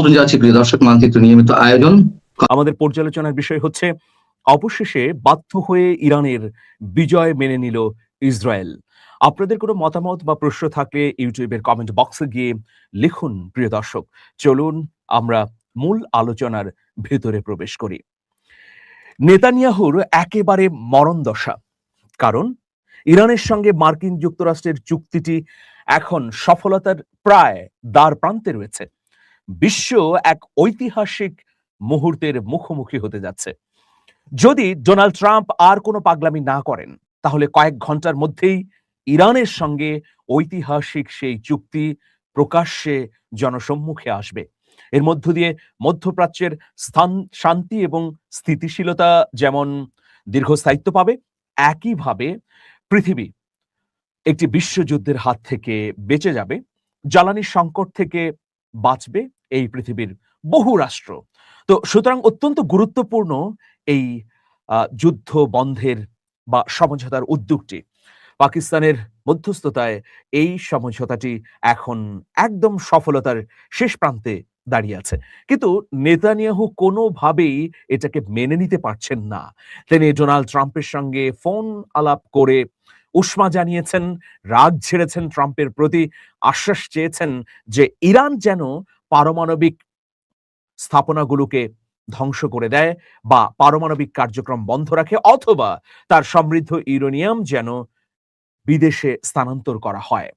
আমন্ত্রণ জানাচ্ছি প্রিয় দর্শক, মানচিত্র নিয়মিত আয়োজন। আমাদের পর্যালোচনার বিষয় হচ্ছে অবশেষে বাধ্য হয়ে ইরানের বিজয় মেনে নিল ইসরায়েল। আপনাদের কোনো মতামত বা প্রশ্ন থাকলে ইউটিউবের কমেন্ট বক্সে গিয়ে লিখুন প্রিয় দর্শক। চলুন আমরা মূল আলোচনার ভেতরে প্রবেশ করি। নেতানিয়াহুর একেবারে মরণ দশা, কারণ ইরানের সঙ্গে মার্কিন যুক্তরাষ্ট্রের চুক্তিটি এখন সফলতার প্রায় দ্বার প্রান্তে রয়েছে। বিশ্ব এক ঐতিহাসিক মুহূর্তের মুখোমুখি হতে যাচ্ছে। যদি ডোনাল্ড ট্রাম্প আর কোনো পাগলামি না করেন, তাহলে কয়েক ঘন্টার মধ্যেই ইরানের সঙ্গে ঐতিহাসিক সেই চুক্তি প্রকাশ্যে জনসম্মুখে আসবে। এর মধ্য দিয়ে মধ্যপ্রাচ্যের শান্তি এবং স্থিতিশীলতা যেমন দীর্ঘস্থায়িত্ব পাবে, একইভাবে পৃথিবী একটি বিশ্বযুদ্ধের হাত থেকে বেঁচে যাবে। জ্বালানি সংকট থেকে বাঁচবে এই পৃথিবীর বহু রাষ্ট্র। তো সুতরাং অত্যন্ত গুরুত্বপূর্ণ এই যুদ্ধ বন্ধের বা সমঝোতার উদ্যোগটি। পাকিস্তানের মধ্যস্থতায় এই সমঝোতাটি এখন একদম সফলতার শেষ প্রান্তে দাঁড়িয়ে আছে, কিন্তু নেতানিয়াহু কোনোভাবেই এটাকে মেনে নিতে পারছেন না। তিনি ডোনাল্ড ট্রাম্পের সঙ্গে ফোন আলাপ করে উষ্মা জানিয়েছেন, রাগ ঝেড়েছেন ট্রাম্পের প্রতি, আশ্বাস চেয়েছেন যে ইরান যেন পারমাণবিক স্থাপনাগুলোকে ধ্বংস করে দেয় বা পারমাণবিক কার্যক্রম বন্ধ রাখে, অথবা তার সমৃদ্ধ ইউরেনিয়াম যেন বিদেশে স্থানান্তর করা হয়।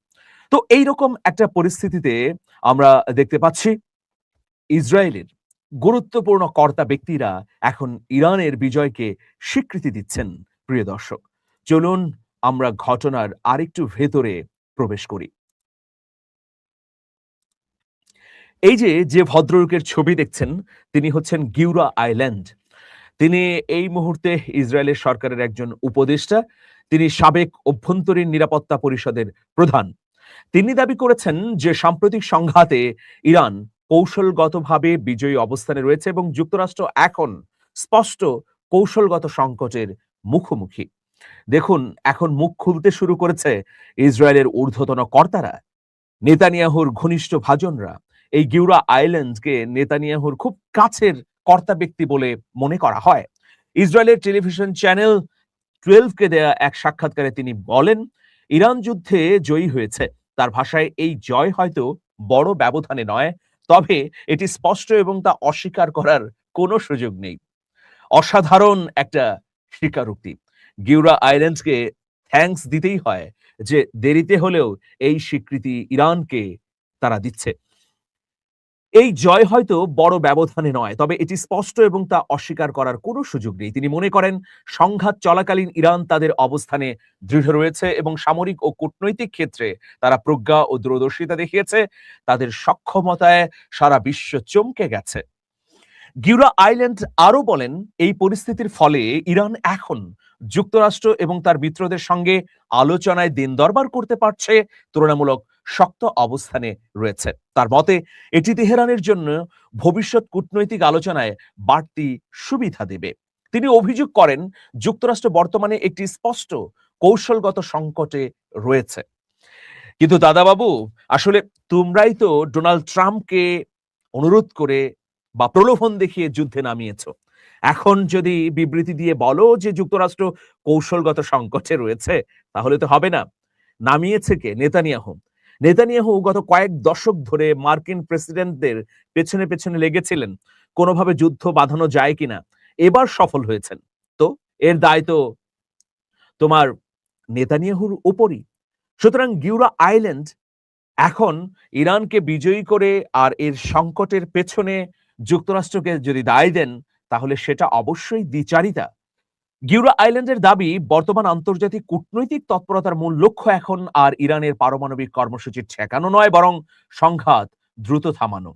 তো এইরকম একটা পরিস্থিতিতে আমরা দেখতে পাচ্ছি ইসরায়েলের গুরুত্বপূর্ণ কর্তা ব্যক্তিরা এখন ইরানের বিজয়কে স্বীকৃতি দিচ্ছেন। প্রিয় দর্শক, চলুন আমরা ঘটনার আরেকটু ভেতরে প্রবেশ করি। এই যে ভদ্রলোকের ছবি দেখছেন, তিনি হচ্ছেন গিউরা আইল্যান্ড। তিনি এই মুহূর্তে ইসরায়েলের সরকারের একজন উপদেষ্টা। তিনি সাবেক অভ্যন্তরীণ নিরাপত্তা পরিষদের প্রধান। তিনি দাবি করেছেন যে সাম্প্রতিক সংঘাতে ইরান কৌশলগতভাবে বিজয়ী অবস্থানে রয়েছে এবং যুক্তরাষ্ট্র এখন স্পষ্ট কৌশলগত সংকটের মুখোমুখি। দেখুন, এখন মুখ খুলতে শুরু করেছে ইসরায়েলের ঊর্ধ্বতন কর্তারা, নেতানিয়াহুর ঘনিষ্ঠ ভাজনরা। এই গিউরা আইল্যান্ডকে নেতানিয়াহুর খুব কাছের কর্তা ব্যক্তি বলে মনে করা হয়। ইসরায়েলের টেলিভিশন চ্যানেল 12কে দেয়া এক সাক্ষাৎকারে তিনি বলেন, ইরান যুদ্ধে জয়ী হয়েছে। তার ভাষায় এই জয় হয়তো বড় ব্যবধানে নয়, তবে এটি স্পষ্ট এবং তা অস্বীকার করার কোনো সুযোগ নেই। অসাধারণ একটা স্বীকারোক্তি। গিউরা আইল্যান্ডকে থ্যাঙ্কস দিতেই হয় যে দেরিতে হলেও এই স্বীকৃতি ইরানকে তারা দিচ্ছে। এই জয় হয়তো বড় ব্যবধানে নয়, তবে এটি স্পষ্ট এবং তা অস্বীকার করার কোনো সুযোগ নেই। তিনি মনে করেন সংঘাত চলাকালীন ইরান তাদের অবস্থানে দৃঢ় রয়েছে এবং সামরিক ও কূটনৈতিক ক্ষেত্রে তারা প্রজ্ঞা ও দূরদর্শিতা দেখিয়েছে। তাদের সক্ষমতায় সারা বিশ্ব চমকে গেছে। গিউরা আইল্যান্ড আরো বলেন, এই পরিস্থিতির ফলে ইরান এখন যুক্তরাষ্ট্র এবং তার মিত্রদের সঙ্গে আলোচনায় দিন দরবার করতে পারছে, তুলনামূলক শক্ত অবস্থানে রয়েছে। তার মতে এটি তেহরানের জন্য ভবিষ্যৎ কূটনৈতিক আলোচনায় বাড়তি সুবিধা দেবে। তিনি অভিযোগ করেন, যুক্তরাষ্ট্র বর্তমানে একটি স্পষ্ট কৌশলগত সংকটে রয়েছে। কিন্তু দাদাবাবু, আসলে তোমরাই তো ডোনাল্ড ট্রাম্পকে অনুরোধ করে বা প্রলোভন দেখিয়ে যুদ্ধে নামিয়েছ। এখন যদি বিবৃতি দিয়ে বলো যে যুক্তরাষ্ট্র কৌশলগত সংকটে রয়েছে, তাহলে তো হবে না। নামিয়েছে কে? নেতানিয়াহু। নেতানিয়াহু গত কয়েক দশক ধরে মার্কিন প্রেসিডেন্টদের পেছনে পেছনে লেগেছিলেন কোনোভাবে যুদ্ধ বাঁধানো যায় কিনা। এবার সফল হয়েছেন, তো এর দায় তো তোমার নেতানিয়াহুর উপরই। সুতরাং গিউরা আইল্যান্ড এখন ইরানকে বিজয়ী করে আর এর সংকটের পেছনে যুক্তরাষ্ট্রকে যদি দায় দেন, তাহলে সেটা অবশ্যই দ্বিচারিতা। গিউরা আইল্যান্ডের দাবি, বর্তমান আন্তর্জাতিক কূটনৈতিক তৎপরতার মূল লক্ষ্য এখন আর ইরানের পারমাণবিক কর্মসূচি ঠেকানো নয়, বরং সংঘাত দ্রুত থামানো।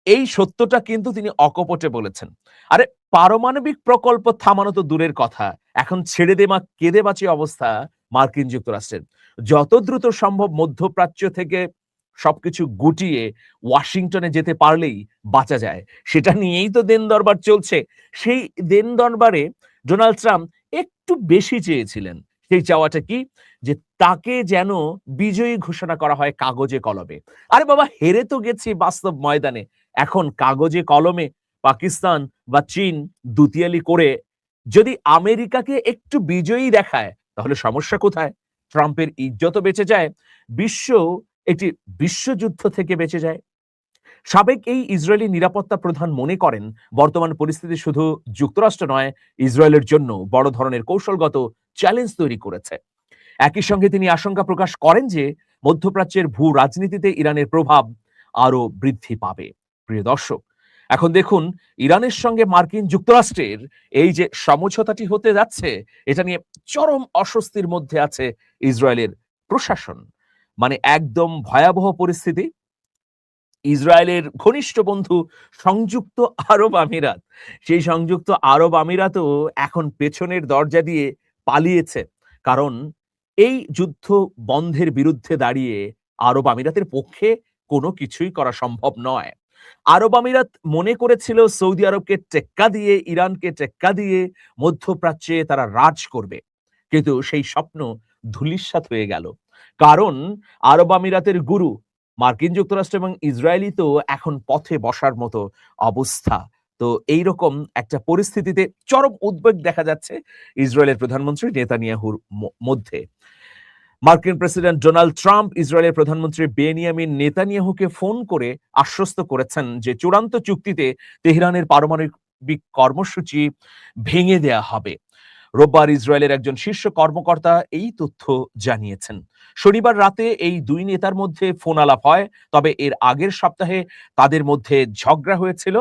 এই সত্যটা কিন্তু তিনি অকপটে বলেছেন। আরে, পারমাণবিক প্রকল্প থামানো তো দূরের কথা, এখন ছেড়ে দে মা কেঁদে বাঁচি অবস্থা মার্কিন যুক্তরাষ্ট্রের। যত দ্রুত সম্ভব মধ্যপ্রাচ্য থেকে সবকিছু গুটিয়ে ওয়াশিংটনে যেতে পারলেই বাঁচা যায়, সেটা নিয়েই তো দেন দরবার চলছে। সেই দেন দরবারে ডোনাল্ড ট্রাম্প একটু বেশি চেয়েছিলেন, সেই চাওয়াটা কি? যে তাকে যেন বিজয়ী ঘোষণা করা হয় কাগজে কলমে। আরে বাবা, হেরে তো গেছি বাস্তব ময়দানে। এখন কাগজে কলমে পাকিস্তান বা চীন দুতিয়ালি করে যদি আমেরিকাকে একটু বিজয়ী দেখায়, তাহলে সমস্যা কোথায়? ট্রাম্পের ইজ্জতও বেঁচে যায়, বিশ্ব একটি বিশ্বযুদ্ধ থেকে বেঁচে যায়। সাবেক এই ইসরায়েলি নিরাপত্তা প্রধান মনে করেন, বর্তমান পরিস্থিতি শুধু যুক্তরাষ্ট্র নয়, ইসরায়েলের জন্য বড় ধরনের কৌশলগত চ্যালেঞ্জ তৈরি করেছে। একই সঙ্গে তিনি আশঙ্কা প্রকাশ করেন যে মধ্যপ্রাচ্যের ভূ রাজনীতিতে ইরানের প্রভাব আরো বৃদ্ধি পাবে। প্রিয় দর্শক, এখন দেখুন ইরানের সঙ্গে মার্কিন যুক্তরাষ্ট্রের এই যে সমঝোতাটি হতে যাচ্ছে, এটা নিয়ে চরম অস্বস্তির মধ্যে আছে ইসরায়েলের প্রশাসন। মানে একদম ভয়াবহ পরিস্থিতি। ইসরায়েলের ঘনিষ্ঠ বন্ধু সংযুক্ত আরব আমিরাত, সেই সংযুক্ত আরব আমিরাতও এখন পেছনের দরজা দিয়ে পালিয়েছে। কারণ এই যুদ্ধ বন্ধের বিরুদ্ধে দাঁড়িয়ে আরব আমিরাতের পক্ষে কোনো কিছুই করা সম্ভব নয়। আরব আমিরাত মনে করেছিল সৌদি আরবকে টেক্কা দিয়ে, ইরানকে টেক্কা দিয়ে মধ্যপ্রাচ্যে তারা রাজ করবে, কিন্তু সেই স্বপ্ন ধূলিসাৎ হয়ে গেল। কারণ আরব আমিরাতের গুরু মার্কিন যুক্তরাষ্ট্র এবং ইসরায়েলই তো এখন পথে বসার মতো অবস্থা। তো এইরকম একটা পরিস্থিতিতে চরম উদ্বেগ দেখা যাচ্ছে ইসরায়েলের প্রধানমন্ত্রী নেতানিয়াহুর মধ্যে। মার্কিন প্রেসিডেন্ট ডোনাল্ড ট্রাম্প ইসরায়েলের প্রধানমন্ত্রী বেনিয়ামিন নেতানিয়াহুকে ফোন করে আশ্বস্ত করেছেন যে চূড়ান্ত চুক্তিতে তেহরানের পারমাণবিক কর্মসূচি ভেঙে দেয়া হবে। রোববার ইসরায়েলের একজন শীর্ষ কর্মকর্তা এই তথ্য জানিয়েছেন। শনিবার রাতে এই দুই নেতার মধ্যে ফোন আলাপ হয়, তবে এর আগের সপ্তাহে তাদের মধ্যে ঝগড়া হয়েছিল।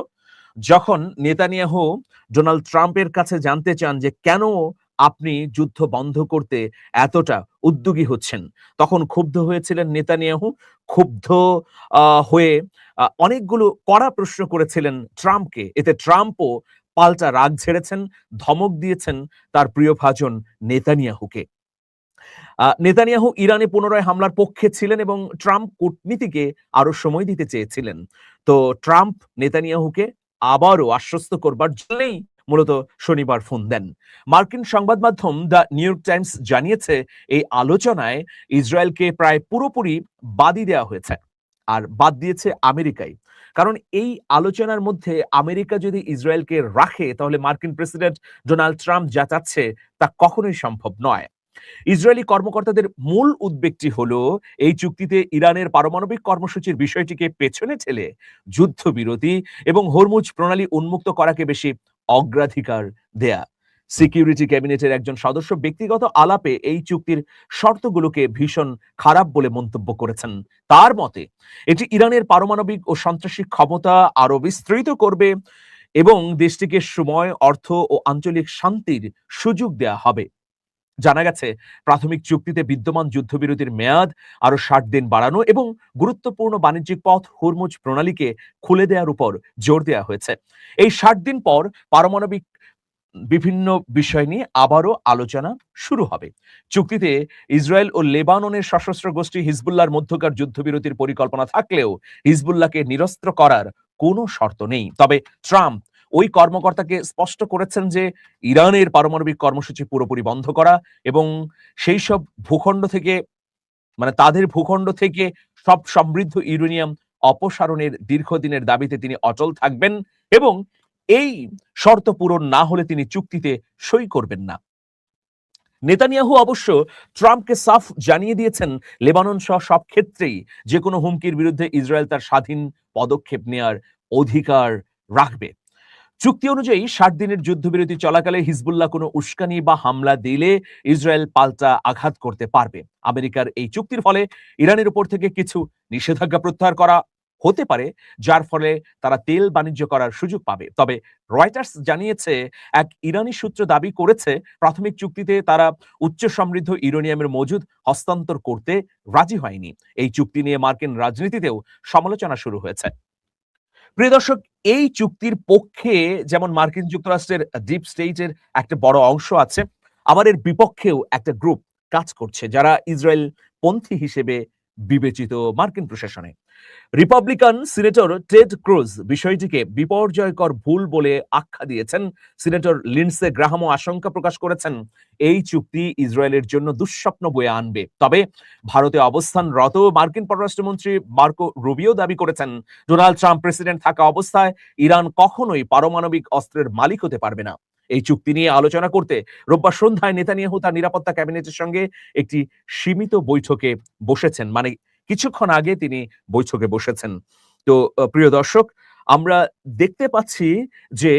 যখন নেতানিয়াহু ডোনাল্ড ট্রাম্পের কাছে জানতে চান যে কেন আপনি যুদ্ধ বন্ধ করতে এতটা উদ্যোগী হচ্ছেন, তখন ক্ষুব্ধ হয়েছিলেন নেতানিয়াহু। ক্ষুব্ধ হয়ে অনেকগুলো কড়া প্রশ্ন করেছিলেন ট্রাম্পকে। এতে ট্রাম্পও পাল্টা রাগ ঝেড়েছেন, ধমক দিয়েছেন তার প্রিয়ভাজন নেতানিয়াহুকে। নেতানিয়াহু ইরানে পুনরায় হামলার পক্ষে ছিলেন এবং ট্রাম্প কূটনীতিকে আরো সময় দিতে চেয়েছিলেন। তো ট্রাম্প নেতানিয়াহুকে আবারও আশ্বস্ত করবার জন্যই মূলত শনিবার ফোন দেন। মার্কিন সংবাদ মাধ্যম দ্য নিউ ইয়র্ক টাইমস জানিয়েছে, এই আলোচনায় ইসরায়েলকে প্রায় পুরোপুরি বাদই দেওয়া হয়েছে, আর বাদ দিয়েছে আমেরিকাই। কারণ এই আলোচনার মধ্যে আমেরিকা যদি ইসরায়েলকে রাখে, তাহলে মার্কিন প্রেসিডেন্ট ডোনাল্ড ট্রাম্প যা চাচ্ছে তা কখনোই সম্ভব নয়। ইসরায়েলি কর্মকর্তাদের মূল উদ্বেগটি হলো এই চুক্তিতে ইরানের পারমাণবিক কর্মসূচির বিষয়টিকে পেছনে ঠেলে যুদ্ধবিরতি এবং হরমুজ প্রণালী উন্মুক্ত করাকে বেশি অগ্রাধিকার দেয়া। সিকিউরিটি ক্যাবিনেটের একজন সদস্য ব্যক্তিগত আলাপে এই চুক্তির শর্তগুলোকে ভীষণ খারাপ বলে মন্তব্য করেছেন। তার মতে এটি ইরানের পারমাণবিক ও সন্ত্রাসী ক্ষমতা আরো বিস্তৃত করবে এবং দেশটিকে সময়, অর্থ ও আঞ্চলিক শান্তির সুযোগ দেয়া হবে। জানা গেছে, প্রাথমিক চুক্তিতে বিদ্যমান যুদ্ধবিরতির মেয়াদ আরো 60 দিন বাড়ানো এবং গুরুত্বপূর্ণ বাণিজ্যিক পথ হরমুজ প্রণালীকে খুলে দেওয়ার উপর জোর দেওয়া হয়েছে। এই 60 দিন পর পারমাণবিক বিভিন্ন বিষয় নিয়ে আবারও আলোচনা শুরু হবে। চুক্তিতে ইসরায়েল ও লেবাননের সশস্ত্র গোষ্ঠী হিজবুল্লাহর মধ্যকার যুদ্ধবিরতির পরিকল্পনা থাকলেও হিজবুল্লাহকে নিরস্ত্র করার কোনো শর্ত নেই। তবে ট্রাম্প ওই কর্মকর্তাকে স্পষ্ট করেছেন যে ইরানের পারমাণবিক কর্মসূচি পুরোপুরি বন্ধ করা এবং সেই সব ভূখণ্ড থেকে, মানে তাদের ভূখণ্ড থেকে সব সমৃদ্ধ ইউরেনিয়াম অপসারণের দীর্ঘদিনের দাবিতে তিনি অটল থাকবেন এবং এই শর্ত পূরণ না হলে তিনি চুক্তিতে সই করবেন না। নেতানিয়াহু অবশ্য ট্রাম্পকে সাফ জানিয়ে দিয়েছেন, লেবানন সহ সব ক্ষেত্রেই যে কোনো হুমকির বিরুদ্ধে ইসরায়েল তার স্বাধীন পদক্ষেপ নেয়ার অধিকার রাখবে। চুক্তি অনুযায়ী 60 দিনের যুদ্ধবিরতি চলাকালে হিজবুল্লাহ কোনো উস্কানি বা হামলা দিলে ইসরায়েল পাল্টা আঘাত করতে পারবে। আমেরিকার এই চুক্তির ফলে ইরানের উপর থেকে কিছু নিষেধাজ্ঞা প্রত্যাহার করা হতে পারে, যার ফলে তারা তেল বাণিজ্য করার সুযোগ পাবে। তবে রয়টার্স জানিয়েছে, এক ইরানি সূত্র দাবি করেছে প্রাথমিক চুক্তিতে তারা উচ্চ সমৃদ্ধ ইউরেনিয়ামের মজুদ হস্তান্তর করতে রাজি হয়নি। এই চুক্তি নিয়ে মার্কিন রাজনীতিতেও সমালোচনা শুরু হয়েছে। প্রিয় দর্শক, এই চুক্তির পক্ষে যেমন মার্কিন যুক্তরাষ্ট্রের ডিপ স্টেটের একটা বড় অংশ আছে, আবার এর বিপক্ষেও একটা গ্রুপ কাজ করছে যারা ইসরায়েল পন্থী হিসেবে বিবেচিত মার্কিন প্রশাসনে। রিপাবলিকান সিনেটর টেড ক্রুজ বিষয়টিকে বিপর্যয়কর ভুল বলে আখ্যা দিয়েছেন। সিনেটর লিন্ডসে গ্রাহামও আশঙ্কা প্রকাশ করেছেন এই চুক্তি ইসরায়েলের জন্য দুঃস্বপ্ন বয়ে আনবে। তবে ভারতে অবস্থানরত মার্কিন পররাষ্ট্রমন্ত্রী মার্কো রুবিও দাবি করেছেন, ডোনাল্ড ট্রাম্প প্রেসিডেন্ট থাকা অবস্থায় ইরান কখনোই পারমাণবিক অস্ত্রের মালিক হতে পারবে না। এই চুক্তি নিয়ে আলোচনা করতে রোববার সন্ধ্যায় নেতানিয়াহু তার নিরাপত্তা ক্যাবিনেটের সঙ্গে একটি সীমিত বৈঠকে বসেছেন। মানে কিছুক্ষণ আগে তিনি বৈঠকে বসেছেন। তো প্রিয় দর্শক, আমরা দেখতে পাচ্ছি যে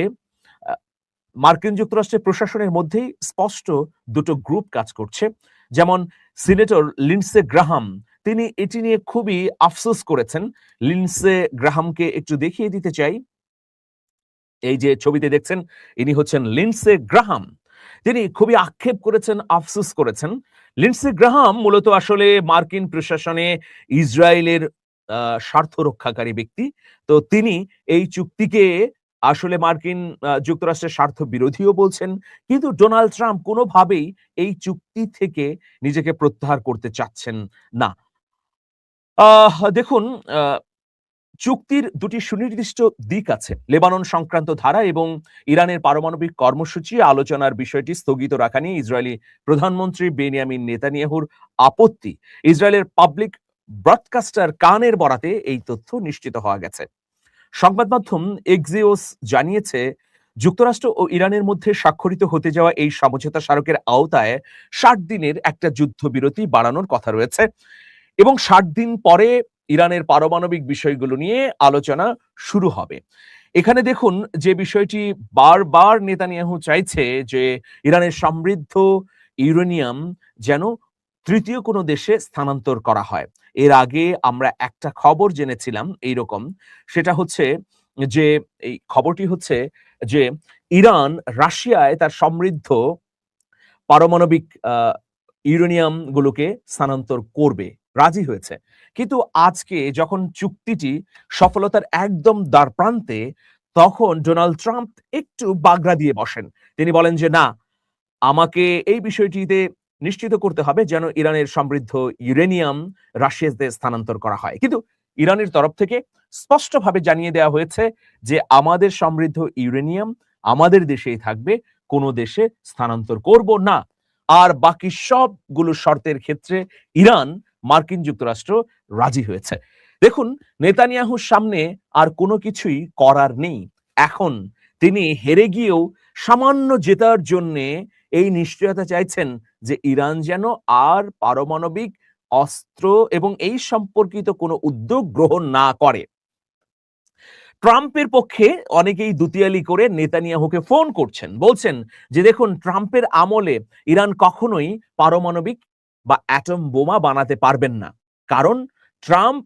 মার্কিন যুক্তরাষ্ট্রের প্রশাসনের মধ্যেই স্পষ্ট দুটো গ্রুপ কাজ করছে। যেমন সিনেটর লিন্ডসে গ্রাহাম, তিনি এটি নিয়ে খুবই আফসোস করেছেন। লিন্ডসে গ্রাহামকে একটু দেখিয়ে দিতে চাই। এই যে ছবিতে দেখছেন, ইনি হচ্ছেন লিন্ডসে গ্রাহাম। তিনি খুবই আক্ষেপ করেছেন, আফসোস করেছেন। লিন্ডসে গ্রাহাম মূলত আসলে মার্কিন প্রশাসনে ইসরায়েলের স্বার্থ রক্ষাকারী ব্যক্তি। তো তিনি এই চুক্তিকে আসলে মার্কিন যুক্তরাষ্ট্রের স্বার্থ বিরোধীও বলছেন, কিন্তু ডোনাল্ড ট্রাম্প কোনোভাবেই এই চুক্তি থেকে নিজেকে প্রত্যাহার করতে চাচ্ছেন না। দেখুন, চুক্তির দুটি সুনির্দিষ্ট দিক আছে। লেবানন সংক্রান্ত ধারা এবং ইরানের পারমাণবিক কর্মসূচি আলোচনার বিষয়টি স্থগিত রাখা নিয়ে ইসরায়েলি প্রধানমন্ত্রী বেনিয়ামিন নেতানিয়াহুর আপত্তি। ইসরায়েলের পাবলিক ব্রডকাস্টার কানের বরাতে এই তথ্য নিশ্চিত হওয়া গেছে। সংবাদ মাধ্যম এক্সিওস জানিয়েছে, যুক্তরাষ্ট্র ও ইরানের মধ্যে স্বাক্ষরিত হতে যাওয়া এই সমঝোতা স্মারকের আওতায় 60 দিনের একটা যুদ্ধবিরতি বাড়ানোর কথা রয়েছে এবং 60 দিন পরে ইরানের পারমাণবিক বিষয়গুলো নিয়ে আলোচনা শুরু হবে। এখানে দেখুন, যে বিষয়টি বারবার নেতানিয়াহু চাইছে যে ইরানের সমৃদ্ধ ইউরেনিয়াম যেন তৃতীয় কোনো দেশে স্থানান্তর করা হয়। এর আগে আমরা একটা খবর জেনেছিলাম এইরকম, সেটা হচ্ছে যে এই খবরটি হচ্ছে যে ইরান রাশিয়ায় তার সমৃদ্ধ পারমাণবিক ইউরেনিয়াম গুলোকে স্থানান্তর করবে, রাজি হয়েছে। কিন্তু আজকে যখন চুক্তিটি সফলতার একদম দ্বারপ্রান্তে, তখন ডোনাল্ড ট্রাম্প একটু বাগড়া দিয়ে বসেন। তিনি বলেন যে না, আমাকে এই বিষয়টিতে নিশ্চিত করতে হবে যেন ইরানের সমৃদ্ধ ইউরেনিয়াম রাশিয়াতে স্থানান্তর করা হয়। কিন্তু ইরানের তরফ থেকে স্পষ্টভাবে জানিয়ে দেওয়া হয়েছে যে আমাদের সমৃদ্ধ ইউরেনিয়াম আমাদের দেশেই থাকবে, কোনো দেশে স্থানান্তর করব না। আর বাকি সবগুলো শর্তের ক্ষেত্রে ইরান, মার্কিন যুক্তরাষ্ট্র রাজি হয়েছে। দেখুন, নেতানিয়াহুর সামনে আর কোনো কিছুই করার নেই। এখন তিনি হেরে গিয়েও সামান্য জেতার জন্যে এই নিশ্চয়তা চাইছেন যে ইরান যেন আর পারমাণবিক অস্ত্র এবং এই সম্পর্কিত কোনো উদ্যোগ গ্রহণ না করে। ট্রাম্পের পক্ষে অনেকেই দুতিয়ালি করে নেতানিয়াহুকে ফোন করছেন, বলছেন যে দেখুন, ট্রাম্পের আমলে ইরান কখনোই পারমাণবিক বা অ্যাটম বোমা বানাতে পারবেন না, কারণ ট্রাম্প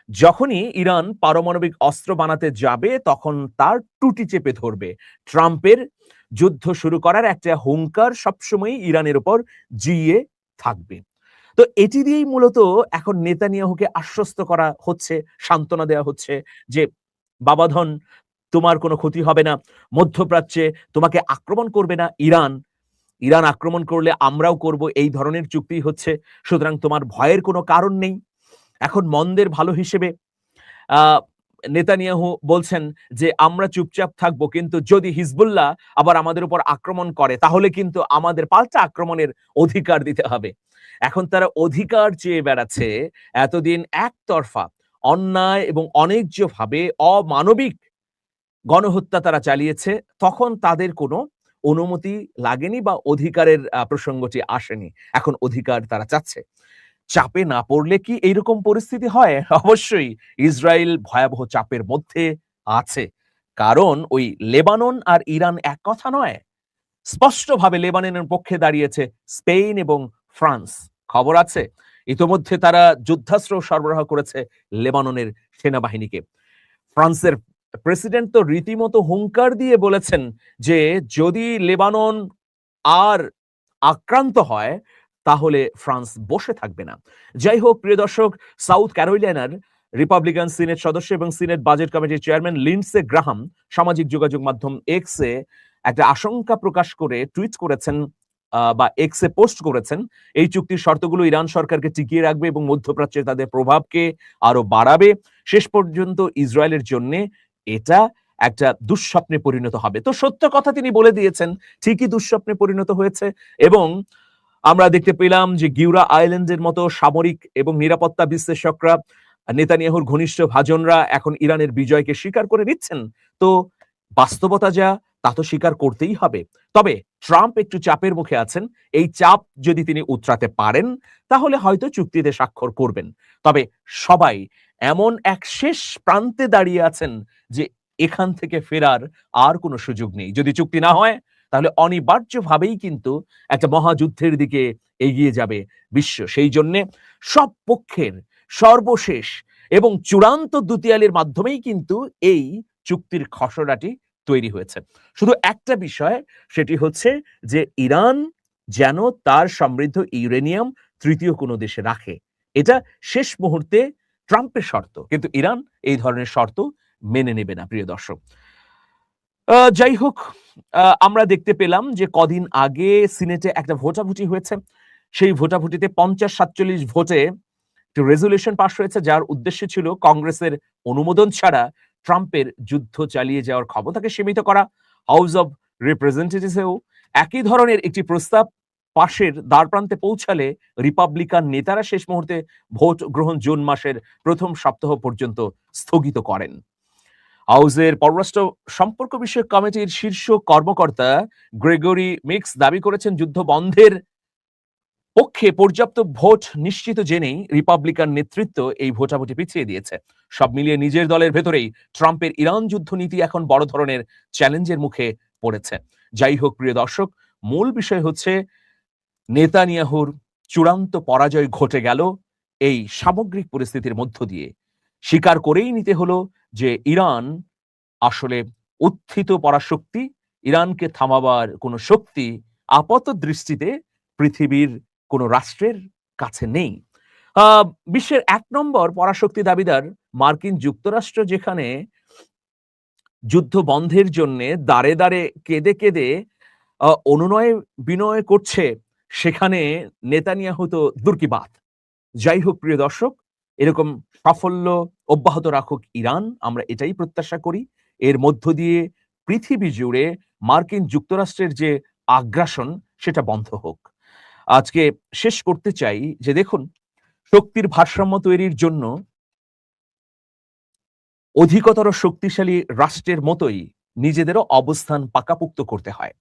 যখনই ইরান পারমাণবিক অস্ত্র বানাতে যাবে তখন তার টুটি চেপে ধরবে। ট্রাম্পের যুদ্ধ শুরু করার একটা হুঙ্কার সবসময় ইরানের উপর জিয়ে থাকবে। তো এটি দিয়েই মূলত এখন নেতানিয়াহুকে আশ্বস্ত করা হচ্ছে, সান্ত্বনা দেওয়া হচ্ছে যে বাবাধন, তোমার কোনো ক্ষতি হবে না, মধ্যপ্রাচ্যে তোমাকে আক্রমণ করবে না ইরান, ইরান আক্রমণ করলে আমরাও করব, এই ধরনের চুক্তি হচ্ছে, সুতরাং তোমার ভয়ের কোনো কারণ নেই। এখন মন্দের ভালো হিসেবে নেতানিয়াহু বলছেন যে আমরা চুপচাপ থাকবো, কিন্তু যদি হিজবুল্লাহ আবার আমাদের উপর আক্রমণ করে তাহলে কিন্তু আমাদের পাল্টা আক্রমণের অধিকার দিতে হবে। এখন তারা অধিকার চেয়ে বেড়াচ্ছে। এতদিন একতরফা অন্যায় এবং অন্যায্যভাবে অমানবিক গণহত্যা তারা চালিয়েছে, তখন তাদের কোনো অনুমতি লাগেনি বা অধিকারের প্রসঙ্গটি আসেনি। এখন অধিকার তারা চাচ্ছে। চাপে না পড়লে কি এইরকম পরিস্থিতি হয়? অবশ্যই ইসরায়েল ভয়াবহ চাপের মধ্যে আছে, কারণ ওই লেবানন আর ইরান এক কথা নয়। স্পষ্টভাবে লেবাননের পক্ষে দাঁড়িয়েছে স্পেন এবং ফ্রান্স। খবর আছে ইতোমধ্যে তারা যুদ্ধাস্ত্র সরবরাহ করেছে লেবাননের সেনাবাহিনীকে। ফ্রান্সের প্রেসিডেন্ট তো রীতিমতো হুঙ্কার দিয়ে বলেছেন যে যদি লেবানন আর আক্রান্ত হয় তাহলে ফ্রান্স বসে থাকবে না। যাই হোক, প্রিয় দর্শক, সাউথ ক্যারোলিনার রিপাবলিকান সিনেট সদস্য এবং সিনেট বাজেট কমিটির চেয়ারম্যান লিন্ডসে গ্রাহাম সামাজিক যোগাযোগ মাধ্যম এক্সে একটা আশঙ্কা প্রকাশ করে টুইট করেছেন, বা এক্সে পোস্ট করেছেন, এই চুক্তির শর্তগুলো ইরান সরকারকে টিকিয়ে রাখবে এবং মধ্যপ্রাচ্যে তাদের প্রভাবকে আরো বাড়াবে। শেষ পর্যন্ত ইসরায়েলের জন্য এটা একটা দুঃস্বপ্নে পরিণত হবে। তো সত্য কথা তিনি বলে দিয়েছেন, ঠিকই দুঃস্বপ্নে পরিণত হয়েছে। এবং আমরা দেখতে পেলাম যে গিউরা আইল্যান্ডের মতো সামরিক এবং নিরাপত্তা বিশ্লেষকরা, নেতানিয়াহুর ঘনিষ্ঠ ভাজনরা এখন ইরানের বিজয়কে স্বীকার করে নিচ্ছেন। তো বাস্তবতা যা, তা তো স্বীকার করতেই হবে। তবে ট্রাম্প একটু চাপের মুখে আছেন। এই চাপ যদি তিনি উতরাতে পারেন, তাহলে হয়তো চুক্তিতে স্বাক্ষর করবেন। তবে সবাই এমন এক শেষ প্রান্তে দাঁড়িয়ে আছেন যে এখান থেকে ফেরার আর কোনো সুযোগ নেই। যদি চুক্তি না হয়, তাহলে অনিবার্যভাবেই কিন্তু একটা মহাযুদ্ধের দিকে এগিয়ে যাবে বিশ্ব। সেই জন্যে সব পক্ষের সর্বশেষ এবং চূড়ান্ত দুতিয়ালির মাধ্যমেই কিন্তু এই চুক্তির খসড়াটি তৈরি হয়েছে। শুধু একটা বিষয়, সেটি হচ্ছে যে ইরান যেন তার সমৃদ্ধ ইউরেনিয়াম তৃতীয় কোনো দেশে রাখে। এটা শেষ মুহূর্তে ট্রাম্পের শর্ত, কিন্তু ইরান এই ধরনের শর্ত মেনে নেবে না, প্রিয় দর্শক। যাই হোক, আমরা দেখতে পেলাম যে কদিন আগে সিনেটে একটা ভোটাভুটি হয়েছে। সেই ভোটাভুটিতে ৫০-৪৭ ভোটে একটা রেজুলেশন পাস হয়েছে, যার উদ্দেশ্য ছিল কংগ্রেসের অনুমোদন ছাড়া ট্রাম্পের যুদ্ধ চালিয়ে যাওয়ার ক্ষমতাকে সীমিত করা। হাউস অব রিপ্রেজেন্টেটিভসেও একই ধরনের একটি প্রস্তাব পাশের দ্বারপ্রান্তে পৌঁছালে রিপাবলিকান নেতারা শেষ মুহূর্তে ভোট গ্রহণ জুন মাসের প্রথম সপ্তাহ পর্যন্ত স্থগিত করেন। হাউসের পররাষ্ট্র সম্পর্ক বিষয়ক কমিটির শীর্ষ কর্মকর্তা গ্রেগরি মিক্স দাবি করেছেন, যুদ্ধ বন্ধের পক্ষে পর্যাপ্ত ভোট নিশ্চিত জেনেই রিপাবলিকান নেতৃত্ব এই ভোটাভুটি পিছিয়ে দিয়েছে। সব মিলিয়ে নিজের দলের ভেতরেই ট্রাম্পের ইরান যুদ্ধ নীতি এখন বড় ধরনের চ্যালেঞ্জের মুখে পড়েছে। যাই হোক, প্রিয় দর্শক, মূল বিষয় হচ্ছে নেতানিয়াহুর চূড়ান্ত পরাজয় ঘটে গেল এই সামগ্রিক পরিস্থিতির মধ্য দিয়ে। স্বীকার করেই নিতে হলো যে ইরান আসলে উত্থিত পরাশক্তি। ইরানকে থামাবার কোনো শক্তি আপাত দৃষ্টিতে পৃথিবীর কোনো রাষ্ট্রের কাছে নেই। বিশ্বের ১ নম্বর পরাশক্তি দাবিদার মার্কিন যুক্তরাষ্ট্র যেখানে যুদ্ধ বন্ধের জন্যে দাঁড়ে দাঁড়ে কেঁদে কেঁদে অনুনয় বিনয় করছে, সেখানে নেতানিয়াহু তো দূর কি বাত। যাই হোক, প্রিয় দর্শক, এরকম সাফল্য অব্যাহত রাখুক ইরান, আমরা এটাই প্রত্যাশা করি। এর মধ্য দিয়ে পৃথিবী জুড়ে মার্কিন যুক্তরাষ্ট্রের যে আগ্রাসন, সেটা বন্ধ হোক। আজকে শেষ করতে চাই যে দেখুন, শক্তির ভারসাম্য তৈরির জন্য অধিকতর শক্তিশালী রাষ্ট্রের মতোই নিজেদেরও অবস্থান পাকাপোক্ত করতে হয়।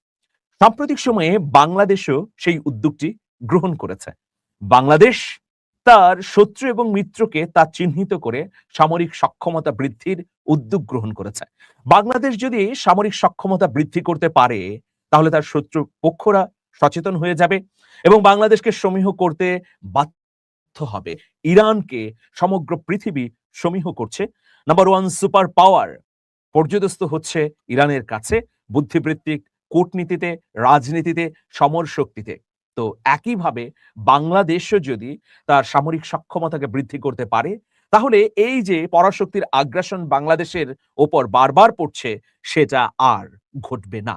সাম্প্রতিক সময়ে বাংলাদেশও সেই উদ্যোগটি গ্রহণ করেছে। বাংলাদেশ তার শত্রু এবং মিত্রকে তা চিহ্নিত করে সামরিক সক্ষমতা বৃদ্ধির উদ্যোগ গ্রহণ করেছে। বাংলাদেশ যদি সামরিক সক্ষমতা বৃদ্ধি করতে পারে, তাহলে তার শত্রু পক্ষরা সচেতন হয়ে যাবে এবং বাংলাদেশকে সমীহ করতে বাধ্য হবে। ইরানকে সমগ্র পৃথিবী সমীহ করছে। নাম্বার 1 সুপার পাওয়ার পর্যদস্ত হচ্ছে ইরানের কাছে, বুদ্ধিবৃত্তিক, কূটনীতিতে, রাজনীতিতে, সমর শক্তিতে। তো একইভাবে বাংলাদেশও যদি তার সামরিক সক্ষমতাকে বৃদ্ধি করতে পারে, তাহলে এই যে পরাশক্তির আগ্রাসন বাংলাদেশের ওপর বারবার পড়ছে, সেটা আর ঘটবে না।